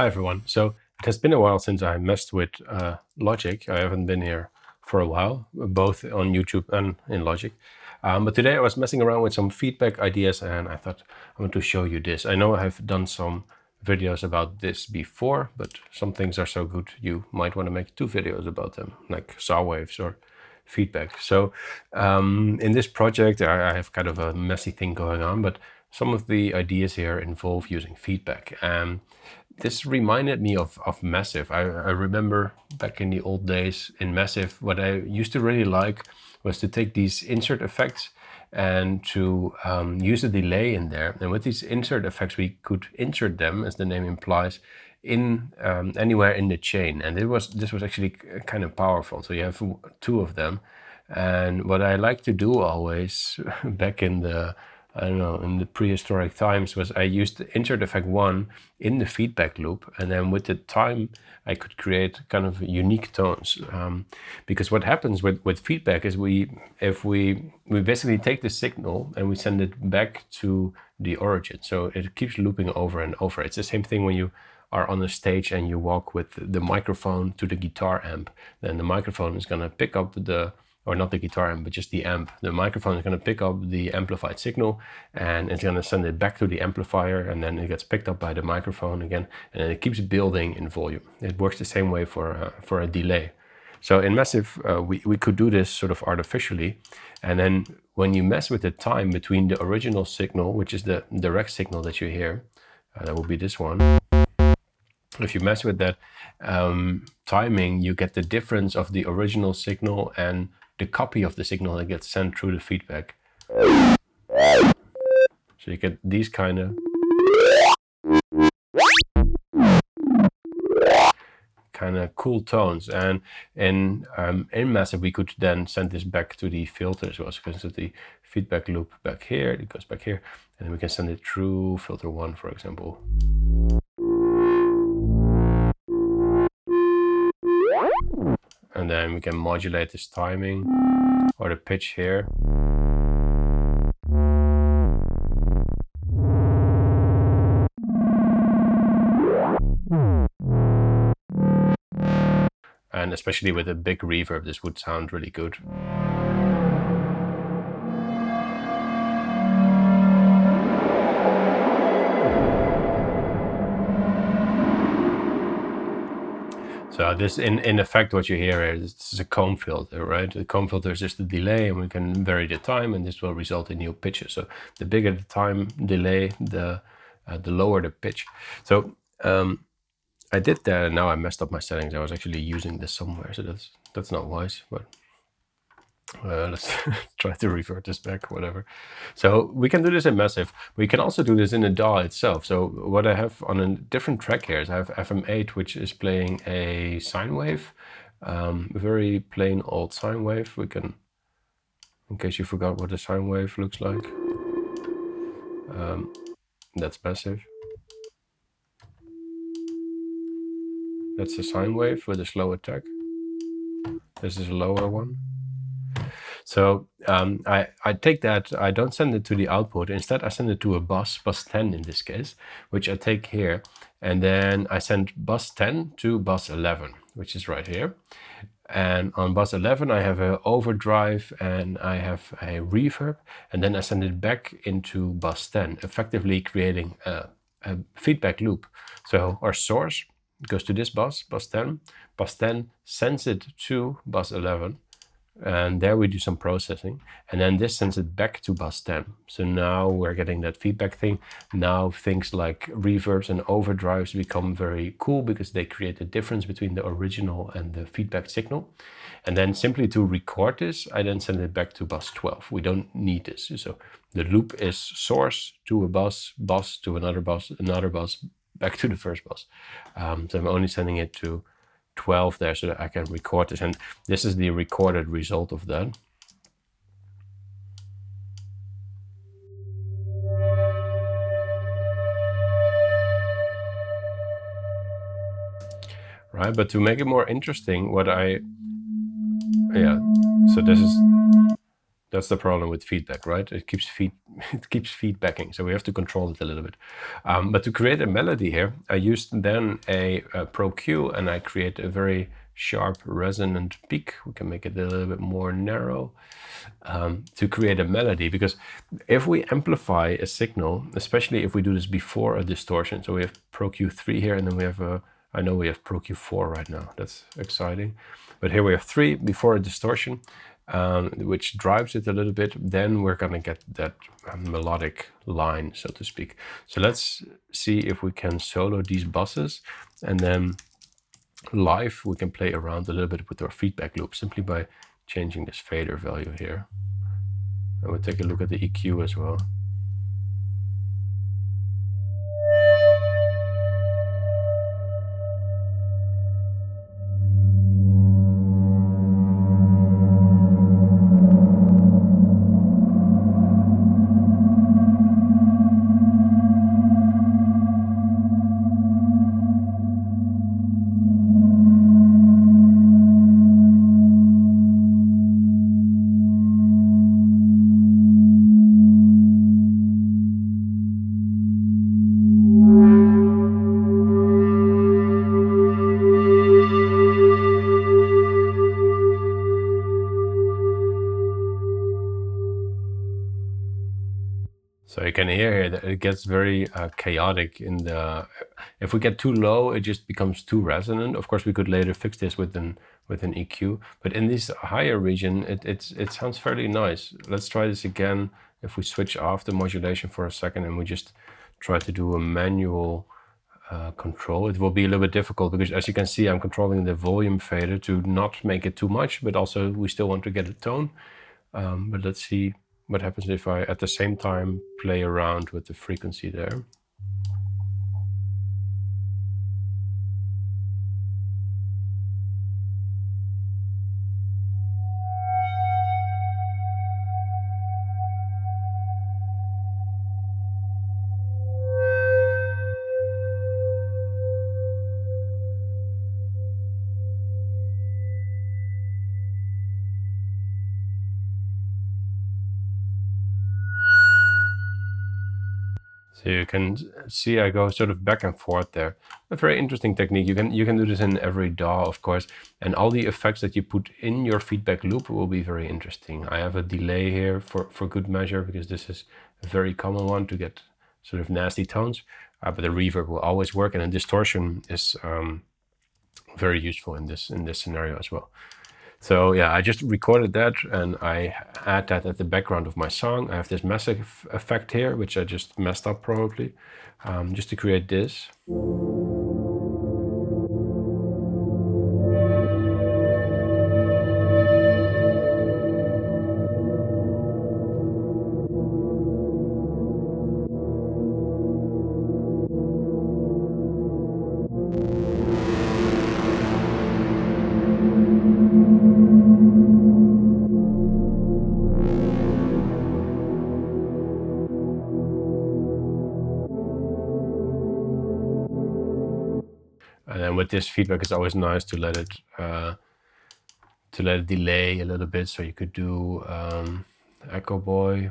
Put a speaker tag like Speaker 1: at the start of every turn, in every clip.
Speaker 1: Hi everyone. So it has been a while since I messed with Logic. I haven't been here for a while, both on YouTube and in Logic. But today I was messing around with some feedback ideas and I thought I want to show you this. I know I have done some videos about this before, but some things are so good you might want to make 2 videos about them, like saw waves or feedback. So in this project I have kind of a messy thing going on, but some of the ideas here involve using feedback. This reminded me of Massive. I remember back in the old days in Massive, what I used to really like was to take these insert effects and to use a delay in there. And with these insert effects, we could insert them, as the name implies, in anywhere in the chain. And this was actually kind of powerful. So you have 2 of them. And what I like to do always back in the I don't know, in the prehistoric times, was I used the insert effect 1 in the feedback loop, and then with the time I could create kind of unique tones. Because what happens with feedback is if we basically take the signal and we send it back to the origin, so it keeps looping over and over. It's the same thing when you are on a stage and you walk with the microphone to the guitar amp. Then the microphone is going to pick up or not the guitar amp, but just the amp. The microphone is going to pick up the amplified signal and it's going to send it back to the amplifier, and then it gets picked up by the microphone again, and then it keeps building in volume. It works the same way for a delay. So in Massive, we could do this sort of artificially, and then when you mess with the time between the original signal, which is the direct signal that you hear, that will be this one. If you mess with that timing, you get the difference of the original signal and the copy of the signal that gets sent through the feedback. So you get these kind of cool tones, and in Massive we could then send this back to the filter as well. So you can set the feedback loop back here, it goes back here, and then we can send it through filter 1, for example. And then we can modulate this timing or the pitch here. And especially with a big reverb, this would sound really good. So this, in effect, what you hear is this is a comb filter, right? The comb filter is just a delay, and we can vary the time, and this will result in new pitches. So the bigger the time delay, the lower the pitch. So I did that, and now I messed up my settings. I was actually using this somewhere, so that's not wise. But let's try to revert this back, whatever. So we can do this in Massive. We can also do this in the DAW itself. So what I have on a different track here is I have FM8, which is playing a sine wave, a very plain old sine wave. We can, in case you forgot what a sine wave looks like, that's Massive. That's a sine wave with a slow attack. This is a lower one. So I take that, I don't send it to the output. Instead, I send it to a bus 10 in this case, which I take here. And then I send bus 10 to bus 11, which is right here. And on bus 11, I have an overdrive and I have a reverb. And then I send it back into bus 10, effectively creating a feedback loop. So our source goes to this bus 10. Bus 10 sends it to bus 11. And there we do some processing, and then this sends it back to bus 10. So now we're getting that feedback thing. Now things like reverbs and overdrives become very cool because they create the difference between the original and the feedback signal. And then simply to record this, I then send it back to bus 12. We don't need this. So the loop is source to a bus to another bus, back to the first bus. So I'm only sending it to 12 there so that I can record this, and this is the recorded result of that. Right, but to make it more interesting, so That's the problem with feedback, right? It keeps feedbacking, so we have to control it a little bit. But to create a melody here, I used then a Pro Q, and I create a very sharp resonant peak. We can make it a little bit more narrow to create a melody, because if we amplify a signal, especially if we do this before a distortion, so we have Pro Q3 here, and then we have I know we have Pro Q4 right now. That's exciting. But here we have 3 before a distortion, which drives it a little bit. Then we're going to get that melodic line, so to speak. So let's see if we can solo these buses, and then live we can play around a little bit with our feedback loop simply by changing this fader value here. And we'll take a look at the EQ as well. So you can hear here that it gets very chaotic in the. If we get too low, it just becomes too resonant. Of course, we could later fix this with an EQ. But in this higher region, it sounds fairly nice. Let's try this again. If we switch off the modulation for a second and we just try to do a manual control, it will be a little bit difficult, because as you can see, I'm controlling the volume fader to not make it too much, but also we still want to get a tone. But let's see what happens if I at the same time play around with the frequency there. So you can see I go sort of back and forth there. A very interesting technique. You can do this in every DAW, of course, and all the effects that you put in your feedback loop will be very interesting. I have a delay here for good measure, because this is a very common one to get sort of nasty tones, but the reverb will always work, and a distortion is very useful in this scenario as well. So yeah, I just recorded that and I add that at the background of my song. I have this massive effect here, which I just messed up probably, just to create this. And then with this feedback, it's always nice to let it delay a little bit. So you could do Echo Boy.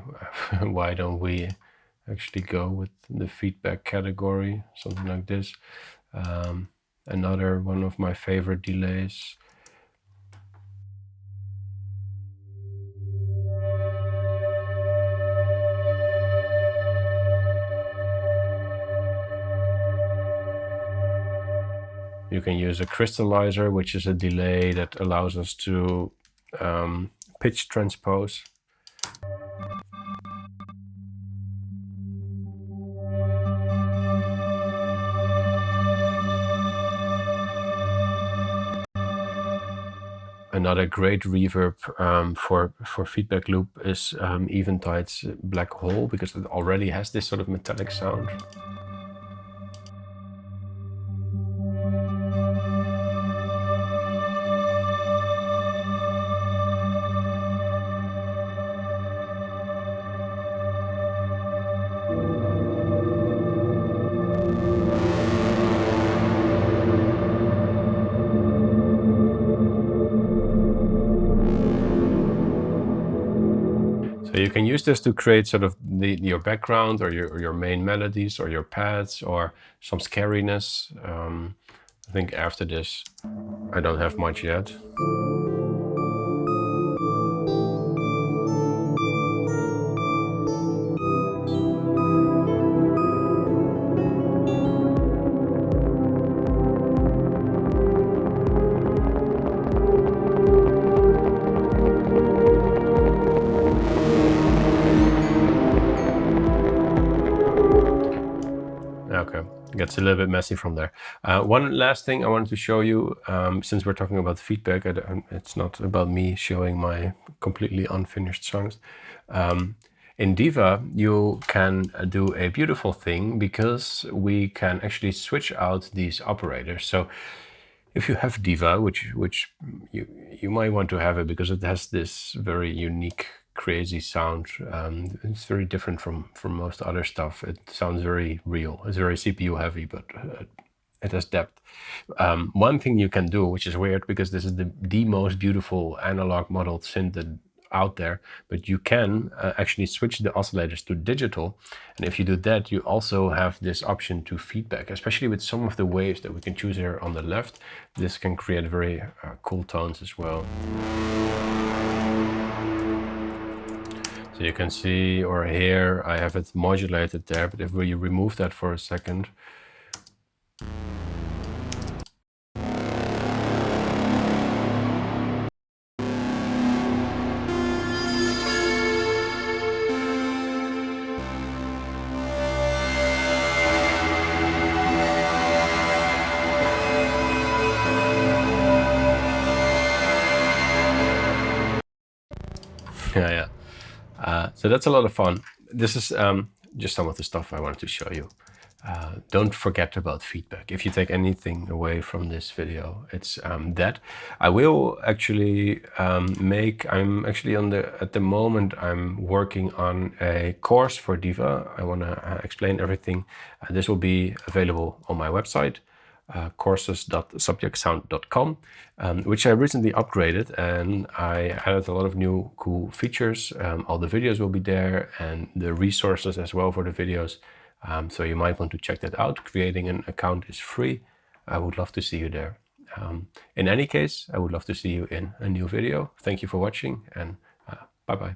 Speaker 1: Why don't we actually go with the feedback category, something like this. Another one of my favorite delays. You can use a crystallizer, which is a delay that allows us to pitch transpose. Another great reverb for feedback loop is Eventide's Black Hole, because it already has this sort of metallic sound. So you can use this to create sort of your background or your main melodies or your pads or some scariness. I think after this, I don't have much yet. Okay, gets a little bit messy from there. One last thing I wanted to show you, since we're talking about feedback, it's not about me showing my completely unfinished songs. In Diva, you can do a beautiful thing because we can actually switch out these operators. So if you have Diva, which you might want to have it because it has this very unique, crazy sound. It's very different from most other stuff. It sounds very real. It's very CPU heavy, but it has depth. One thing you can do, which is weird because this is the most beautiful analog modeled synth out there, but you can actually switch the oscillators to digital. And if you do that, you also have this option to feedback, especially with some of the waves that we can choose here on the left. This can create very cool tones as well. So you can see, or here, I have it modulated there, but if we remove that for a second, yeah. So that's a lot of fun. This is just some of the stuff I wanted to show you. Don't forget about feedback. If you take anything away from this video, it's that. I will actually I'm actually at the moment, I'm working on a course for Diva. I want to explain everything. This will be available on my website. Courses.subjectsound.com, which I recently upgraded, and I added a lot of new cool features. All the videos will be there and the resources as well for the videos. So you might want to check that out. Creating an account is free. I would love to see you there. In any case, I would love to see you in a new video. Thank you for watching, and bye-bye.